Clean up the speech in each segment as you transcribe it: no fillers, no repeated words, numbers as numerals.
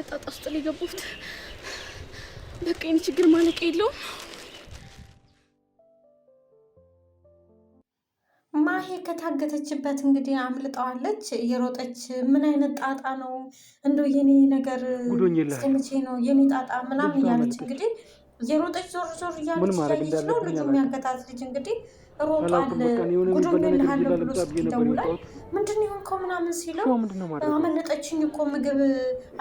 ጣጣ ውስጥ ሊገቡት በቃ የኔ ችግር ማለቅ የለውም። ማሄ ከታገተችበት እንግዲህ አምልጠዋለች እየሮጠች። ምን አይነት ጣጣ ነው እንደው የኔ ነገር እስከመቼ ነው የኔ ጣጣ ምናምን እያለች እንግዲህ እየሮጠች ዞር ዞር እያለች እያየች ነው። ልጁ የሚያገታት ልጅ እንግዲህ ሮጧል። ጉዶኝልሃለሁ ብሎ ስልክ ይደውላል። ምንድን ነው የሆንከው ምናምን ሲለው አመለጠችኝ እኮ ምግብ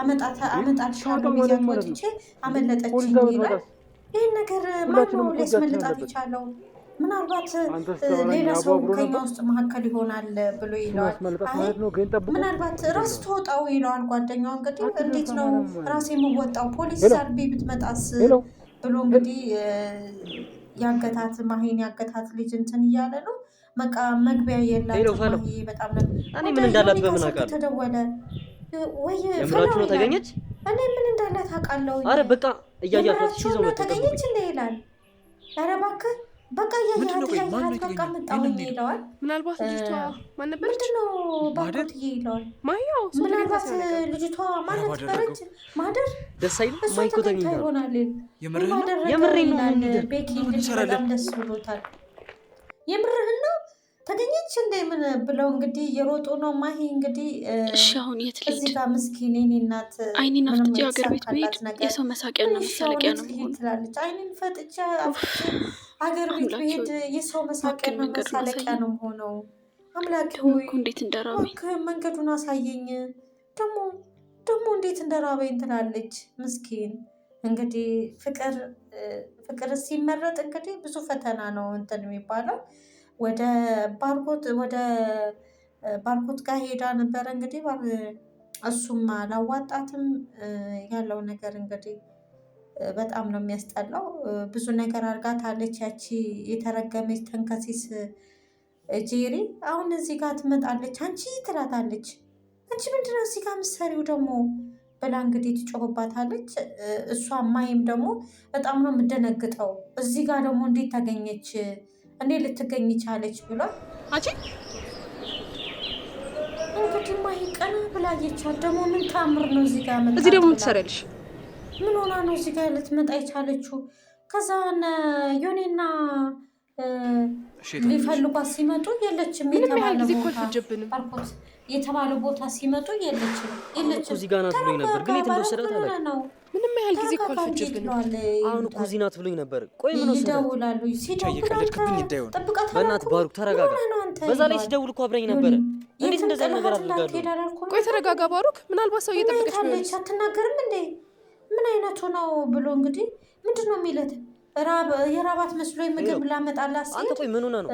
አመጣልሻለሁ ብያት ወጥቼ አመለጠችኝ ይላል። ይህን ነገር ማነው ሊያስመልጣት የቻለው? ምናልባት ሌላ ሰው ከኛ ውስጥ መካከል ይሆናል ብሎ ይለዋል። ምናልባት ራስ ተወጣው ይለዋል ጓደኛው። እንግዲህ እንዴት ነው ራስ የምወጣው ፖሊስ ሳልቤ ብትመጣስ ብሎ እንግዲህ ያገታት ማሄን ያገታት ልጅ እንትን እያለ ነው። በቃ መግቢያ የላትም ማሄ። በጣም ነው እኔ ምን እንዳላት በምን አውቃለሁ? ተደወለ ወይ የምራችሁ ነው ተገኘች? እኔ ምን እንዳላት አውቃለሁ። አረ በቃ እያያችኋት ሲዞ ነው ተገኘች እንደ ይላል። አረ እባክህ በቃ ያያት በቃ መጣው ይለዋል። ምናልባት ልጅቷ ማን ነበረች? ምንድነው ባርኮት ይለዋል። ማያው ምናልባት ልጅቷ ማን ነበረች? ማደር ደስ አይልም። ማይኮ ተገኘ ይሆናል። የምሬን ነው። ቤኪ በጣም ደስ ብሎታል። የምርህን ነው ተገኘች እንደ ምን ብለው እንግዲህ የሮጡ ነው። ማሂ እንግዲህ እሺ አሁን የት ልሂድ? እዚህ ጋር ምስኪን የኔ እናት አይኔን አፍጥጬ ሀገር ቤት ብሄድ የሰው መሳቂያና መሳለቂያ ነው ትላለች። አይኔን ፈጥጬ ሀገር ቤት ብሄድ የሰው መሳቂያና መሳለቂያ ነው ሆነው። አምላኬ ሆይ እንዴት እንደራበኝ መንገዱን አሳየኝ። ደግሞ እንዴት እንደራበኝ ትላለች ምስኪን። እንግዲህ ፍቅር ሲመረጥ እንግዲህ ብዙ ፈተና ነው እንትን የሚባለው። ወደ ባርኮት ጋር ሄዳ ነበረ እንግዲህ እሱም አላዋጣትም። ያለው ነገር እንግዲህ በጣም ነው የሚያስጠላው። ብዙ ነገር አድርጋታለች ያቺ የተረገመች ተንከሲስ ጄሪ። አሁን እዚህ ጋር ትመጣለች። አንቺ ትላታለች። አንቺ ምንድነው እዚህ ጋር ምሰሪው ደግሞ ብላ እንግዲህ ትጮህባታለች። እሷ ማይም ደግሞ በጣም ነው የምደነግጠው። እዚህ ጋር ደግሞ እንዴት ተገኘች እንዴት ልትገኝ ቻለች ብሏል። አንቺ እንግዲህ ማይ ቀና ብላ አየቻት። ደግሞ ምን ታምር ነው እዚህ ጋር መጣ። እዚህ ደግሞ ትሰሪያለሽ? ምን ሆና ነው እዚህ ጋር ልትመጣ የቻለችው? ከዛ ዮኔና ሊፈልጓት ሲመጡ የለችም። የተባለ ቦታ ሲመጡ የለችም። እዚህ ጋር ናት ብሎኝ ነበር፣ ግን የት እንደወሰዳት አላውቅም። ምንም ያህል ጊዜ እኮ አልፈጀብንም። አሁን እኮ እዚህ ናት ብሎኝ ነበር። ቆይ ምን ወሰዳት? ይደውላሉ። እየቀለድክብኝ እንዳይሆን በእናትህ ባሩክ ተረጋጋ። በዛ ላይ ሲደውል እኮ አብረኝ ነበረ። እንዴት እንደዛ ነገር አድርጋለሁ? ቆይ ተረጋጋ ባሩክ። ምናልባት ሰው እየጠበቀች ነው። አትናገርም እንዴ? ምን አይነቱ ነው ብሎ እንግዲህ ምንድን ነው የሚለት? የራባት መስሎኝ ምግብ ላመጣላት ሲል ቆይ ምን ሆነ ነው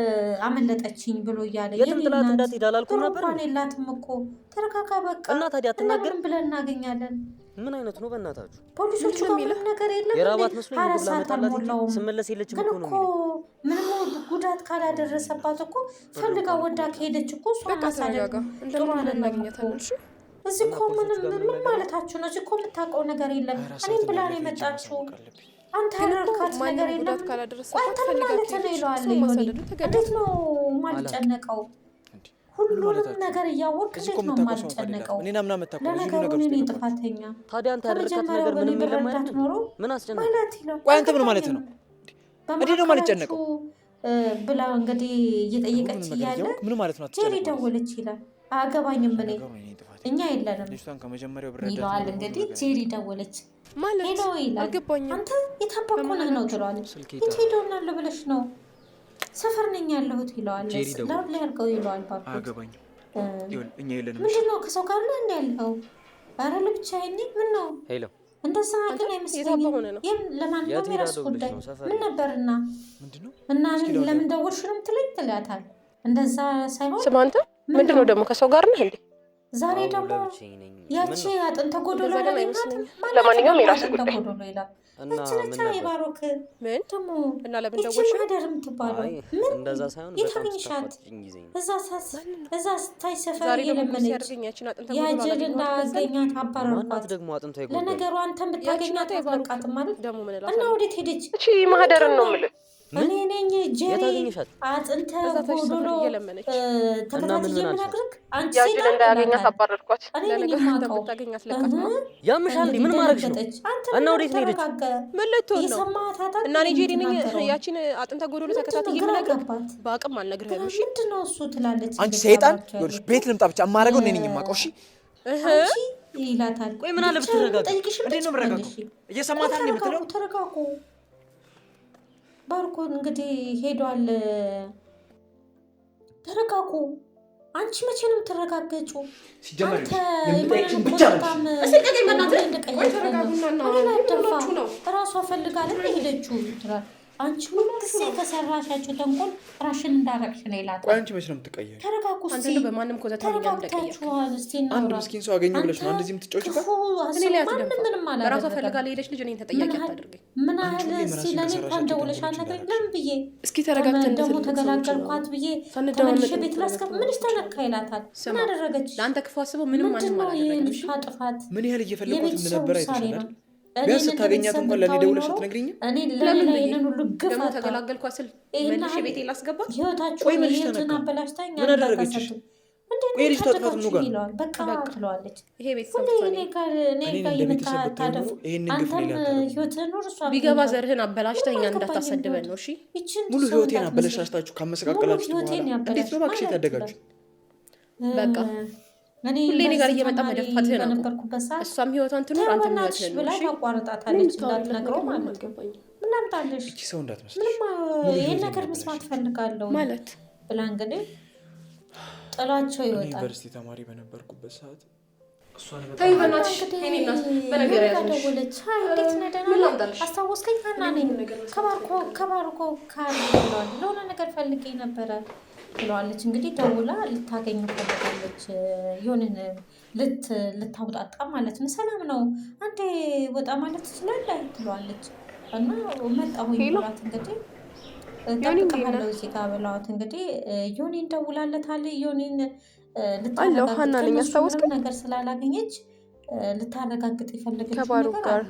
አመለጠችኝ ብሎ እያለ የትም ጥላት እንዳትሄድ አላልኩም ነበር? እንኳን የላትም እኮ ተረጋጋ በቃ። እና ታዲያ አትናገርም ብለን እናገኛለን። ምን አይነት ነው በእናታችሁ? ፖሊሶቹ ምንም ነገር የለም። የራባት መስሎኝ ምግብ ላመጣላት ስመለስ የለችም እኮ ነው የሚለው። ምንም ጉዳት ካላደረሰባት እኮ ፈልጋ ወዳ ከሄደች እኮ እሷ ማሳደግ ጥሩ አይደለም። እዚህ እኮ ምን ማለታችሁ ነው? እዚህ እኮ የምታውቀው ነገር የለም። እኔም ብላ ነው የመጣችው። አንተ ያደረካት ነገር የለም። አንተ ማለት ነው ይለዋል። እንዴት ነው ማልጨነቀው? ሁሉንም ነገር እያወቅ እንዴት ነው ማልጨነቀው? ለነገሩ እኔ ጥፋተኛ። ታዲያ አንተ ያደረካት ነገር ምንም የለም ማለት ነው? ምን አስጨነቀ? ቆይ አንተ ምን ማለት ነው? እንዴት ነው ማልጨነቀው ብላ እንግዲህ እየጠየቀች እያለ ምን ማለት ነው? ጄሪ ደወለች ይላል። አገባኝም እኔ እኛ የለንም ይለዋል። እንግዲህ ጄሪ ደወለች ማለት ሄሎ ይላል። አንተ የታባኮነህ ነው ትለዋለች። የት ሄደውናል ብለሽ ነው? ሰፈር ነኝ ያለሁት ይለዋል። ላብ ላይ አድርገው ይለዋል። ምንድን ነው ከሰው ጋር ነው እንደ ያለው? ኧረ ለብቻዬ ምን ነው እንደዛ ግን አይመስለኝም። ለማንኛውም የራሱ ጉዳይ ምን ነበርና እና ለምን ደወልሽ ነው የምትለኝ ትላታል። እንደዛ ሳይሆን ስማ አንተ ምንድን ነው ደግሞ ከሰው ጋር ነህ እንዴ? ዛሬ ደግሞ ያቺ አጥንተ ጎዶሎ ለማንኛውም የራሱ ጉዳይ ይላል። እችነቻ የባሮክ ምን ደግሞ እና ለምን ደወልሽ? ማደር የምትባለው ምን እንደዛ ሳይሆን የታገኝሻት እዛ ስታይ ሰፈር የለመነች ያጀልና አገኛት አባረርኳት። ለነገሩ አንተን ብታገኛት አትበቃትም ማለት ደግሞ ምን እና ወዴት ሄደች? እቺ ማህደርን ነው የምልህ። እኔ ነኝ ጀሪ አጥንተ ጎዶሎ ተከታትዬ የምነግርህ አንቺ ሴት እንዳያገኛት አባረርኳት። ለነገር ታገኛት ለቃት ነው ያምሻል እንዴ? ምን ማድረግሽ ነው? እና ወዴት ነው ሄደች? ምን ልትሆን ነው? እና እኔ ጄሪ ነኝ ያቺን አጥንተ ጎዶሎ ተከታትዬ የምነግርህ በአቅም አልነግርህም። እሺ ምንድን ነው እሱ ትላለች። አንቺ ሰይጣን ይኸውልሽ ቤት ልምጣ ብቻ የማደርገው እኔ ነኝ የማውቀው። እሺ ይላታል። ቆይ ምን አለ ብትረጋጋ? እንዴት ነው የምረጋጋው? እየሰማት አንዴ የምትለው ተረጋጉ። ባርኮን እንግዲህ ሄዷል። ተረጋጉ። አንቺ መቼ ነው የምትረጋገጩ? ሲጀመር አንተ የምጠይቅሽን ብቻ ነው። እስከዚህ መናገር ራሷ ፈልጋለች ሄደችው ትላል። አንቺ ሁሉ ጊዜ ከሰራሻቸው ተንኮል ራሽን እንዳረቅሽ ነው ይላታል። ቆይ አንቺ መቼ ነው የምትቀየሪው? ተረጋጉ። አንተ ነው በማንም ኮዘታ ተረጋግታችኋል። እስቲ ነው አንድ ምስኪን ሰው አገኘ ብለሽ ነው እንደዚህ የምትጮችበት? እኔ ላይ አትደምም። ራሷ ፈልጋለች ሄደች ልጅ እኔን ተጠያቂ አታድርገኝ። ምን አለ እስቲ ለኔ እንኳን ደውለሽ አልነግረኝ ለምን ብዬ እስኪ ተረጋግተን ደግሞ ተገላገልኳት ብዬ ተመልሼ ቤት ላስገባ ምንሽ ተነካ ይላታል። ምን አደረገች? ለአንተ ክፉ አስበው ምንም ማንም አላደረገም። እሺ ጥፋት ምን ያህል እየፈለኳት እንደነበረ አይተሻል። ቢያንስ ስታገኛት እንኳን ለኔ ደውለሽ አትነግሪኝም? እኔ ለምን ይሄንን ሁሉ ግፍ ደግሞ ተገላገልኳት ስል መልሼ ቤቴ ላስገባት? ህይወታችሁ ቆይ መልሽ ይሄን ተነካ አበላሽታኝ ምን አደረገችሽ? ቆይ ልጅ ተጥፋት ነው ጋር በቃ ትለዋለች። ይሄ ቤተሰብ እኔ ጋር የምታደፉ አንተም ህይወትህን ኑር። እሷ ቢገባ ዘርህን አበላሽተህ እኛን እንዳታሰድበን ነው። እሺ ሙሉ ህይወቴን አበላሽታችሁ ካመሰቃቀላችሁ በኋላ እንዴት ነው እባክሽ የታደጋችሁ? በቃ ሁሌ እኔ ጋር እየመጣ መደፋትህ ነው። እሷም ህይወቷን ትኑር አንተም ህይወትህን ኑር። እሺ ታቋርጣታለች እንዳትነግረው ማለት ነው። ምን አምጣለሽ? እቺ ሰው እንዳትመስልሽ ምንም ይሄን ነገር መስማት ፈልጋለሁ ማለት ብላ እንግዲህ ጥላቸው ይወጣል። ዩኒቨርሲቲ ተማሪ በነበርኩበት ሰዓት እሷን ተይ በእናትሽ እኔ እናት በነገር ያዘሽ ደወለች። አይ እንዴት ነህ? ደህና ነህ? አስታወስከኝ? ሀና ነኝ ከባርኮ ካል ብለዋል። ለሆነ ነገር ፈልጌ ነበረ ብለዋለች። እንግዲህ ደውላ ልታገኝ ፈልጋለች። የሆነን ልታውጣጣ ማለት ነው። ሰላም ነው አንዴ ወጣ ማለት ትችላለህ ትለዋለች። እና መጣሁኝ ብላት እንግዲህ ጠብቀሃለሁ እዚህ ጋር ብለዋት እንግዲህ ዮኒን ደውላለታለች። ዮኒን ልታረጋግጥ ነገር ስላላገኘች ልታረጋግጥ የፈለገች ከባሩ ጋር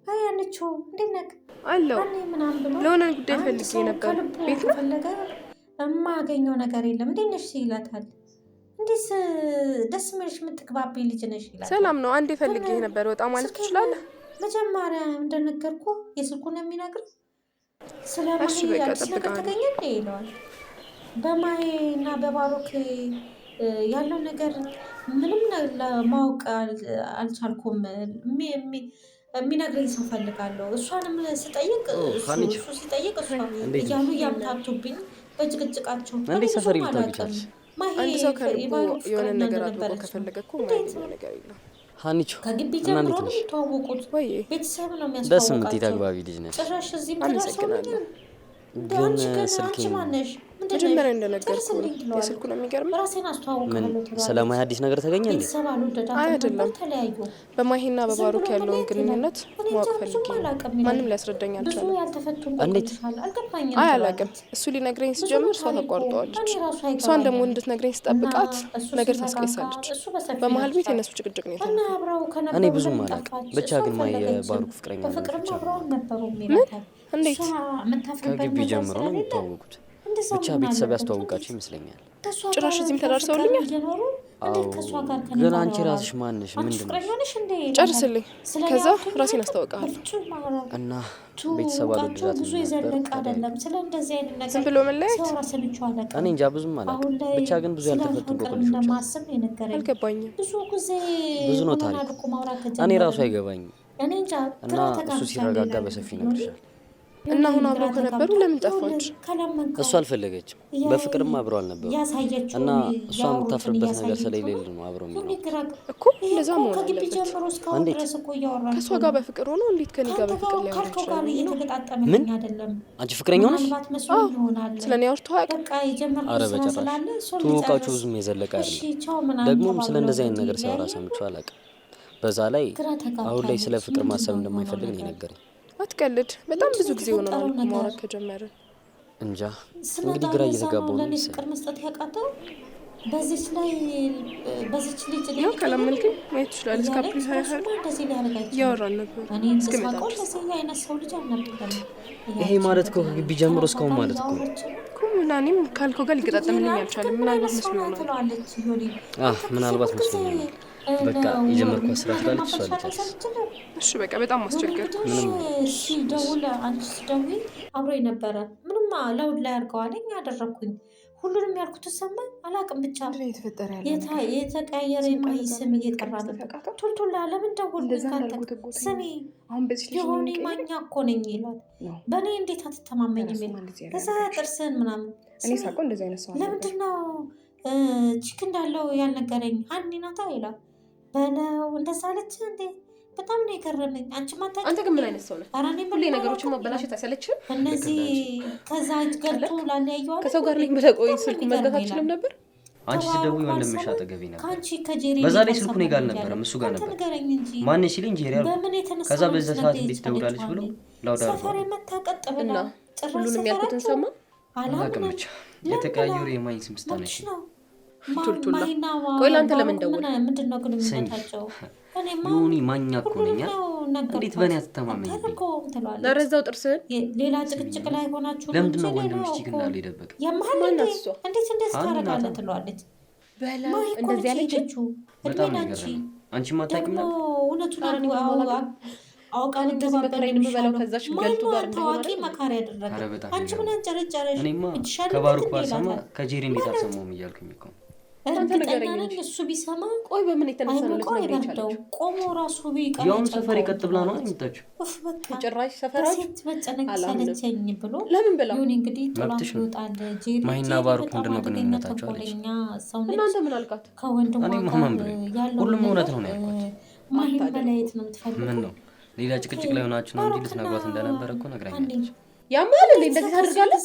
ያንቺው እንዴት ነህ አለው ምናምን ብሎ ለሆነ ጉዳይ ፈልጌ ነበር። ቤት ነው ፈለገ የማገኘው ነገር የለም። እንዴት ነሽ ይላታል። እንዴት ደስ የሚልሽ የምትግባቢ ልጅ ነሽ ይላታል። ሰላም ነው አንዴ ፈልጌ ነበር። ወጣ ማለት ትችላለህ? መጀመሪያ እንደነገርኩ የስልኩን የሚነግር ስለማይ አዲስ ነገር ተገኘ እንዴ ይለዋል። በማይ እና በባሮክ ያለው ነገር ምንም ለማወቅ አልቻልኩም። የሚነግረኝ ሰው ፈልጋለሁ። እሷንም ስጠይቅ እሱ ሲጠይቅ እሷ እያሉ እያምታቱብኝ በጭቅጭቃቸው እንዴት ሰፈር ይልታል? አንድ ሰው ከልቡ የሆነ ነገር አድርጎ ከፈለገ እኮ ማይሆን ነገር የለም። ሀኒቾ ከግቢ ጀምሮ ነው የሚተዋወቁት። ቤተሰብ ነው የሚያስተዋውቃቸው። ደስ የምትይ ተግባቢ ልጅ ነሽ። ጭራሽ እዚህም ተደርሰውልኛል። ግን ስልኬ መጀመሪያ እንደነገርኩህ የስልኩ ነው የሚገርም። ራሴን አስተዋውቃለሁ። ስለማይ አዲስ ነገር ተገኘ እንዴ? አይደለም በማሂና በባሮክ ያለውን ግንኙነት ማወቅ ፈልጌ ማንም ሊያስረዳኝ አልቻለም። እንዴት? አይ አላውቅም። እሱ ሊነግረኝ ሲጀምር እሷ ተቋርጠዋለች። እሷን ደግሞ እንድትነግረኝ ስጠብቃት ነገር ታስቀይሳለች። በመሀል ቤት የነሱ ጭቅጭቅ ነው የተነገረው። እኔ ብዙም አላውቅም። ብቻ ግን ማይ የባሮክ ፍቅረኛ ነው። ምን? እንዴት? ከግቢ ጀምሮ ነው የሚተዋወቁት። ብቻ ቤተሰብ ያስተዋውቃቸው ይመስለኛል። ጭራሽ እዚህም ተዳርሰውልኛል። አዎ ግን አንቺ ራስሽ ማንሽ? ምንድን ነው? ጨርስልኝ፣ ከዛ ራሴን አስተዋውቃለሁ። እና ቤተሰብ አልወደዳትም ዝም ብሎ መለያየት? እኔ እንጃ ብዙም አላውቅም። ብቻ ግን ብዙ ያልተፈቱ እንቆቅልሾች አልገባኝም። ብዙ ነው ታሪኩ። እኔ ራሱ አይገባኝም። እና እሱ ሲረጋጋ በሰፊ ይነግርሻል። እና አሁን አብረው ከነበሩ ለምን ጠፋች? እሱ አልፈለገችም። በፍቅርም አብረው አልነበሩ እና እሷ የምታፍርበት ነገር ስለሌለ ነው አብረው የሚኖሩ እኮ። እንደዛ መሆን አለበት። እንዴት ከእሷ ጋር በፍቅር ሆኖ እንዴት ከኔ ጋር በፍቅር ሊያወራ ይችላል? ምን? አንቺ ፍቅረኛ ሆነሽ? ስለ እኔ አውርቶ አያውቅም። ኧረ በጭራሽ ትውውቃችሁ ብዙም የዘለቀ አይደለም። ደግሞም ስለ እንደዚህ አይነት ነገር ሲያወራ ሰምቼው አላውቅም። በዛ ላይ አሁን ላይ ስለ ፍቅር ማሰብ እንደማይፈልግ ነው የነገረኝ። አትቀልድ። በጣም ብዙ ጊዜ ሆኖናል ማውራት ከጀመርን። እንጃ እንግዲህ ግራ እየተጋባሁ ነው። ፍቅር መስጠት ያቃተው በዚች ልጅ ያው ካላመልከኝ ማየት ይችላል። እስከ አፕሪል 20 እንደዚህ ሊያደርጋችሁ እያወራን ነበር። እኔ እስከማውቀው ለዚህ አይነት ሰው ልጅ አልነበረም። ይሄ ማለት እኮ ከግቢ ጀምሮ እስካሁን ማለት እኮ እኔም ካልከው ጋር ሊገጣጠምልኝ አልቻለም። ምናልባት መስሎ ይሆናል። ምናልባት መስሎ ይሆናል። በቃ የጀመርኳት ስራ ስላለች እሷ ልጅ እሺ በቃ በጣም አስቸገር። ሲደውል አንቺ ስደውይ አብሮኝ ነበረ። ምንም ለውድ ላይ አድርገዋለኝ ያደረኩኝ ሁሉንም ያልኩት ሰማኝ አላቅም። ብቻ የተቀያየረ የማይ ስም እየጠራ ነበር። ቶልቶላ ለምን ደወልኩኝ? ስሚ የሆነ ማኛ እኮ ነኝ ይሏል። በእኔ እንዴት አትተማመኝም? ከዛ ጥርስን ምናምን ለምንድን ነው ቺክ እንዳለው ያልነገረኝ? ሀኒ ናታ ይላል። በለው እንደዛ አለች እንዴ? በጣም ነው የገረመኝ። አንተ ግን ምን አይነት ሰው ነህ? ሁሌ ነገሮችን ማበላሸት አይሰለችም? እነዚህ ከዛ ገብቶ ላለያየዋል ከሰው ጋር ላይ በተቆይ ስልኩ መዝጋት አችልም ነበር። አንቺ ስደውይ ወንድምሽ አጠገቤ ነበር። በዛ ላይ ስልኩ እኔ ጋር አልነበረም፣ እሱ ጋር ነበር። ማን ሲለኝ ጄሪ አልኩት። ከዛ በዛ ሰዓት እንዴት ትደውላለች ብሎ ላውዳር እና ሁሉንም ያልኩትን ሰማ። አላውቅም ብቻ የተቀያየሩ የማኝ ስም ስታነሺ ቱልቱላ። ቆይ ለአንተ ለምን ደወለ? ምንድነው ግንኙነታቸው? ዮኒ ማኛ እኮ ነኝ። እንዴት በእኔ አትተማመኝ? ለረዛው ጥርስህን ሌላ ጭቅጭቅ ላይ ሆናችሁ ለምንድን ነው ወንድምሽ ቺክ እንዳለ የደበቀ? እንዴት እንደዚህ ታደርጋለህ ትለዋለች። እንደዚህ ያለችው በጣም ነው የገረመኝ። አንቺ ማታውቂም ነበር? እውነቱን አውቃ እንደዚህ መከራዬን የምበላው ከዛች ገልቱ ጋር ታዋቂ መካሪ ያደረጋል። አንቺ ምን አንጨረጨረሽ? እኔማ ከባሩክ ባልሰማ ከጄሪ እንዴት አልሰማሁም እያልኩኝ እኮ እርግጠኛ ነኝ እሱ ቢሰማ ቆይ በምን የተነሳ ነው ልትነግረኝ የቻለችው? ቆሞ ራሱ ቢቀር ያውም ሰፈር ቀጥ ብላ ነው የምታችሁ። ጭራሽ ሰፈራችሁ ሴት መጨነቅ ሰለቸኝ ብሎ ለምን ብላ ይሁን እንግዲህ ጥሏት ይወጣል። ጄሪ ማሂና ባሩክ ምንድነው ግንኙነታቸው አለች። እናንተ ምን አልካት? ከወንድሟ ጋር ያለው ሁሉም እውነት ነው ያልኳት። ማሂን በላየት ነው የምትፈልገው? ምን ነው ሌላ ጭቅጭቅ ላይ ሆናችሁ ነው እንጂ ልትነግሯት እንደነበረ እኮ ነግራኛለች። ያማል እንዴ እንደዚህ ታደርጋለህ?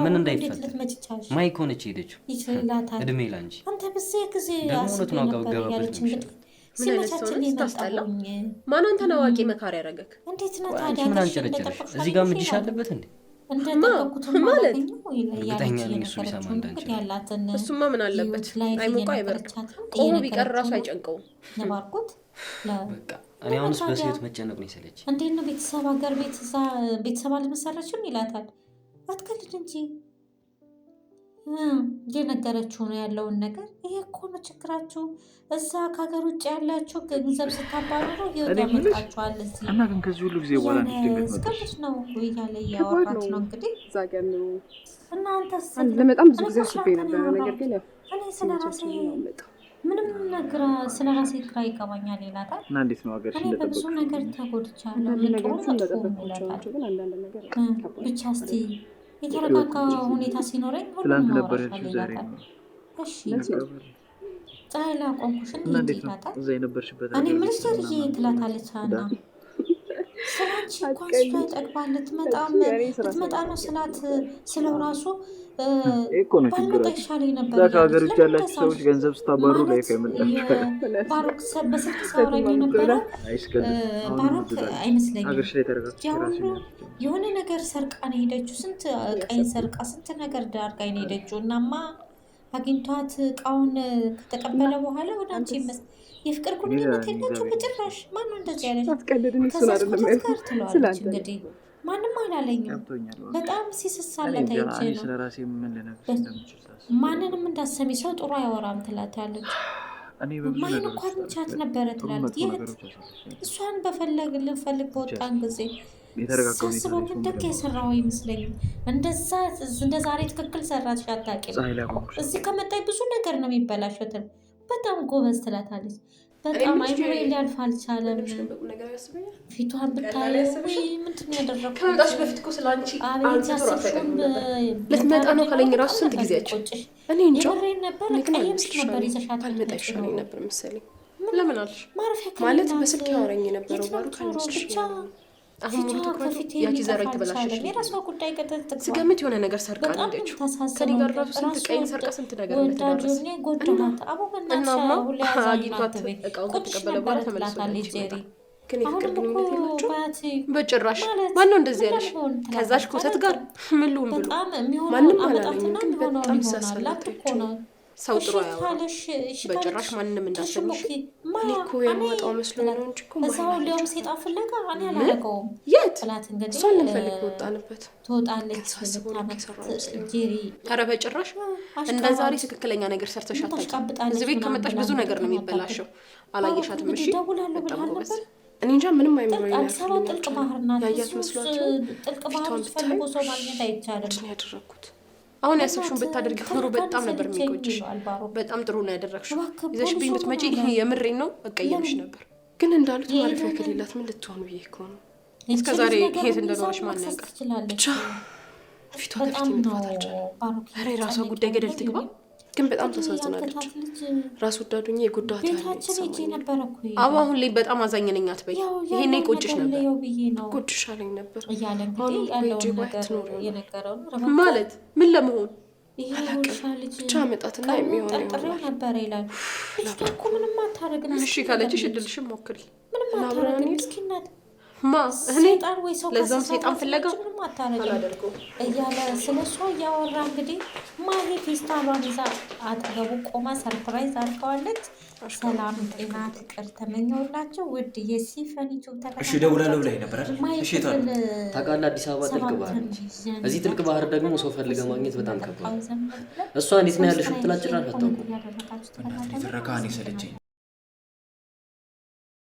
ምን እንዳይፈጠር ማይክ ሆነች ሄደችው። እድሜ ላንቺ አንተ በዚህ ጊዜ ደግሞ እውነቱን አውቀበገበች ነው። ምን አይነት ሰው ነህ? ታስጠላ። ማን አንተን አዋቂ መካሪ ያደረገክ? እንዴት ነው ታዲያ? ምን አንጨረጨረሽ? እዚህ ጋር ምጅሽ አለበት እንዴ? ማለት እርግጠኛ ነኝ እሱ ቢሰማ እንዳንቺ። እሱማ ምን አለበት? አይሞቃ አይበርድ። ቆሞ ቢቀር ራሱ አይጨንቀውም። ነባርኩት በቃ እኔ አሁንስ በሴት መጨነቅ ነው የሰለች። እንዴት ነው ቤተሰብ ሀገር ቤተሰብ አልመሰረችም ይላታል። አትቀልድ እንጂ እየነገረችው ነው ያለውን ነገር። ይሄ እኮ ነው ችግራችሁ። እዛ ከሀገር ውጭ ያላችሁ ገንዘብ ስታባረሩ እየወጣመጣችኋል። እዚህ እና ግን ከዚህ ሁሉ ጊዜ በኋላ እስከምት ነው እያለ እያወራት ነው እንግዲህ። እናንተስ? ለመጣም ብዙ ጊዜ አስቤ ነበረ፣ ነገር ግን እኔ ስለራሴ ምንም ነገር ስለራሴ ግራ ይገባኛል ይላታል። እና እንዴት ነው ሀገር እኔ በብዙ ነገር ተጎድቻለሁ። ብቻ እስቲ የተረጋጋ ሁኔታ ሲኖረኝ ትላንት ነበር ያልሽው ዛሬ ነው። እሺ ፀሐይ ላቆምኩሽ እንዴት ይላታል። እዛ የነበርሽበት እኔ ምንሽ ሰርዬ ትላታለች ሀና። ስላንቺ እንኳን እሷ ይጠግባል ልትመጣ ነው ስላት ስለው ራሱ ባልመጣ ይሻለኝ ነበር። ከሀገር ውጭ ያላችሁ ሰዎች ገንዘብ ስታባሩ ላይ ከመጣችሁ ባሮክ በስልክ ሳወራኝ ነበረ። ባሮክ አይመስለኝም የሆነ ነገር ሰርቃ ነው ሄደችው። ስንት እቃዬን ሰርቃ ስንት ነገር ዳርጋ ነው ሄደችው። እናማ አግኝቷት እቃውን ከተቀበለ በኋላ ወደ አንቺ የፍቅር ግንኙነት የላችሁ በጭራሽ። ማነው እንደዚህ ያለች? ከዛስኩት ጋር ትለዋለች እንግዲህ ማንም አላለኝም። በጣም ሲስሳለት አይቼ ነው። ማንንም እንዳሰሚ ሰው ጥሩ አያወራም ትላታለች። ማይን እንኳን ምቻት ነበረ ትላለች። የት እሷን ልንፈልግ በወጣን ጊዜ ሳስበው ግን ደግ የሰራው አይመስለኝም። እንደ ዛሬ ትክክል ሰራች አታውቂም። እዚህ ከመጣኝ ብዙ ነገር ነው የሚበላሸትን። በጣም ጎበዝ ትላታለች። በጣም አይምሮ ሊያልፍ አልቻለም። ፊቷን ብታየው ምንድን ነው ያደረኩት? ከመጣሽ በፊት እኮ ስለ አንቺ አቤት ያስብሽም ልትመጣ ነው ካለኝ ራሱ ስንት ጊዜያቸው እኔ እንጃ ነበር ቀየምሽ ነበር ይዘሻት አልመጣ ይሻለኝ ነበር መሰለኝ። ለምን አልሽ? ማለት በስልክ ያወራኝ የነበረው ባሩክ አልመስልሽ አሁን ሙሉ ትኩረቱ ያቺ ዘራ የተበላሸች ስገምት የሆነ ነገር ሰርቃ ሄደችው። ከኔ ጋር ራሱ ስንት ቀይን ሰርቃ ስንት ነገር እንደተዳረሰ እናማ አግኝቷት እቃውን ከተቀበለ በኋላ ተመልሶለች ይመጣል። ግን የፍቅር ግንኙነት የላቸው በጭራሽ። ማነው እንደዚህ ያለሽ? ከዛሽ ኮተት ጋር ምን ልሁን ብሎ ማንም አላለኝም። ግን በጣም ይሳሳላቸው ሰው ጥሩ ያወራል በጭራሽ ማንንም እንዳሰኝሽ። እኔ እኮ የምወጣው መስሎኝ ነው እንጂ እኮ እዛው ሊያውም ሴጣን ፍለጋ እኔ አላለቀውም። የት ጥላት እንግዲህ እሷን ልንፈልግ ወጣንበት ትወጣለች ጄሪ። ኧረ በጭራሽ እንደ ዛሬ ትክክለኛ ነገር ሰርተሽ አታውቂም። እዚህ ቤት ከመጣሽ ብዙ ነገር ነው የሚበላሸው። አላየሻትም? እሺ በጣም ጎበዝ። እኔ እንጃ ምንም አይምሮኝ አዲስ አበባ ጥልቅ ባህር ናት። ያያት መስሏቸው ጥልቅ ባህር ውስጥ ፈልጎ ሰው ማግኘት አይቻልም። ነው ያደረኩት። አሁን ያሰብሽውን ብታደርጊ ኖሮ በጣም ነበር የሚቆጭሽ። በጣም ጥሩ ነው ያደረግሽው። ይዘሽብኝ ብትመጪ የምሬን ነው እቀየምሽ ነበር። ግን እንዳሉት ማረፊያ ከሌላት ምን ልትሆን ብዬ እኮ ነው። እስከዛሬ የት እንደኖረች ማን ያውቃል? ብቻ ፊቷ ከፊት መጥፋት አልቻለም። ኧረ የራሷ ጉዳይ ገደል ትግባ። ግን በጣም ተሳዝናለች። ራስ ወዳዱኛ የጎዳት አቡ አሁን ላይ በጣም አዛኝ ነኝ አትበይ። ይሄኔ ቆጭሽ ነበር። ቆጭሽ አለኝ ነበር። አሁን ቆጭ ባይት ነው ማለት ምን ለመሆን ብቻ መጣትና የሚሆነው ነበር ይላል። እኮ ምንም አታረግና እሺ ካለችሽ እድልሽም ሞክሪ። ምንም አታረግም ምስኪናት ማ እኔ ሴጣን ወይ ሰው ለዛም ሴጣን ፍለጋ አላደርገውም እያለ ስለሷ እያወራ እንግዲህ ማሂ ፌስታሏን ይዛ አጠገቡ ቆማ ሰርፕራይዝ አድርገዋለች። ሰላም፣ ጤና፣ ፍቅር ተመኘውላቸው ውድ የሲፈኒቱ ተከታታዮች። እሺ ደውላለሁ ብላኝ ነበር አይደል? እሺ ታውቃለህ፣ አዲስ አበባ ጥልቅ ባህር ነች። እዚህ ጥልቅ ባህር ደግሞ ሰው ፈልገ ማግኘት በጣም ከባድ። እሷ እንዴት ነው ያለሽው? ጥላጭራ አታውቁም። ትረካ እኔ ሰለቸኝ።